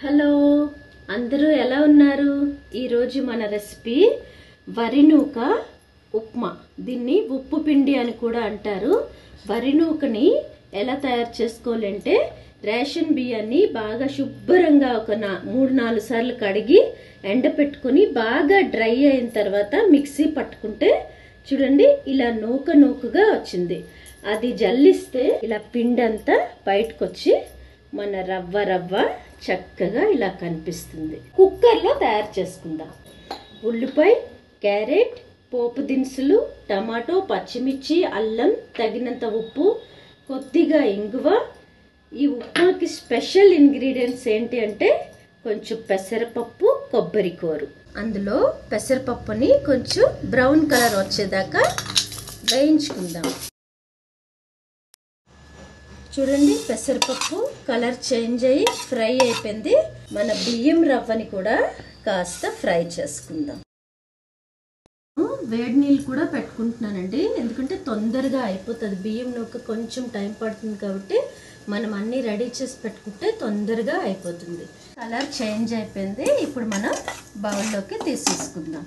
Hello అందరూ ఎలా ఉన్నారు? ఈరోజు మన రెసిపీ వరి నూక ఉప్మా. దీన్ని ఉప్పు పిండి అని కూడా అంటారు. వరి నూకని ఎలా తయారు చేసుకోవాలంటే రేషన్ బియ్యాన్ని బాగా శుభ్రంగా ఒక 3-4 సార్లు కడిగి ఎండపెట్టుకుని బాగా డ్రై అయిన తర్వాత మిక్సీ పట్టుకుంటే చూడండి ఇలా నూకగా వచ్చింది. అది జల్లిస్తే ఇలా పిండి అంతా బయటకు వచ్చి మన రవ్వ చక్కగా ఇలా కనిపిస్తుంది. కుక్కర్లో తయారు చేసుకుందాం. ఉల్లిపాయ, క్యారెట్, పోపు దినుసులు, టమాటో, పచ్చిమిర్చి, అల్లం, తగినంత ఉప్పు, కొద్దిగా ఇంగువ. ఈ ఉప్మాకి స్పెషల్ ఇంగ్రీడియంట్స్ ఏంటి అంటే కొంచెం పెసరపప్పు, కొబ్బరి కూరు. అందులో పెసరపప్పుని కొంచెం బ్రౌన్ కలర్ వచ్చేదాకా వేయించుకుందాం. చూడండి పెసరపప్పు కలర్ చేంజ్ అయ్యి ఫ్రై అయిపోయింది. మన బియ్యం రవ్వని కూడా కాస్త ఫ్రై చేసుకుందాం. వేడి నీళ్ళు కూడా పెట్టుకుంటున్నానండి, ఎందుకంటే తొందరగా అయిపోతుంది. బియ్యం నూక కొంచెం టైం పడుతుంది కాబట్టి మనం అన్నీ రెడీ చేసి పెట్టుకుంటే తొందరగా అయిపోతుంది. కలర్ చేంజ్ అయిపోయింది. ఇప్పుడు మనం బౌల్లోకి తీసేసుకుందాం.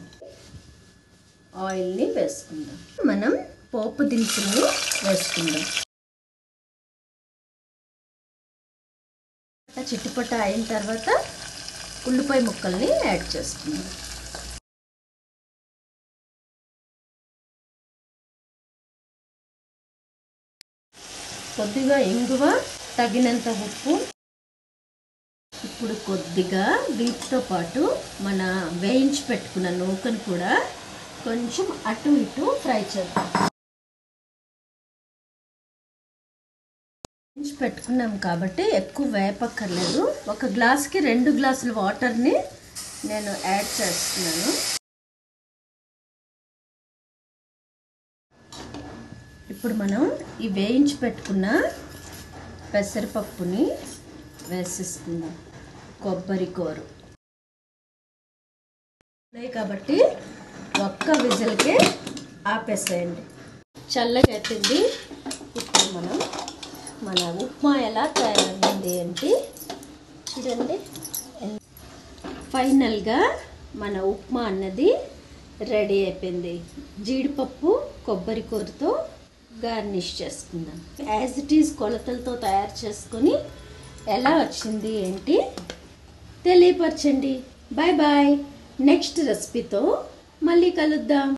ఆయిల్ని వేసుకుందాం. మనం పోపు దినుసులు వేసుకుందాం. చిట్టుపట్ట అయిన తర్వాత ఉల్లిపాయ ముక్కల్ని యాడ్ చేసుకుందాం. కొద్దిగా ఇంగువ, తగినంత ఉప్పు. ఇప్పుడు కొద్దిగా వీటితో పాటు మన వేయించి పెట్టుకున్న నూకను కూడా కొంచెం అటు ఇటు ఫ్రై చేద్దాం. పెట్టుకున్నాం కాబట్టి ఎక్కువ వేపక్కర్లేదు. ఒక గ్లాస్కి 2 గ్లాసుల వాటర్ని నేను యాడ్ చేస్తున్నాను. ఇప్పుడు మనం ఈ వేయించి పెట్టుకున్న పెసరపప్పుని వేసేసుకుందాం. కొబ్బరి కూరు కాబట్టి ఒక్క విజిల్కే ఆపేసేయండి. చల్లగా అయిపోయింది. ఇప్పుడు మనం మన ఉప్మా ఎలా తయారైంది అంటే చూడండి. ఫైనల్గా మన ఉప్మా అన్నది రెడీ అయిపోయింది. జీడిపప్పు, కొబ్బరి కూరతో గార్నిష్ చేసుకుందాం. యాజ్ ఇట్ ఈజ్ కొలతలతో తయారు చేసుకొని ఎలా వచ్చింది ఏంటి తెలియపరచండి. Bye bye. నెక్స్ట్ రెసిపీతో మళ్ళీ కలుద్దాం.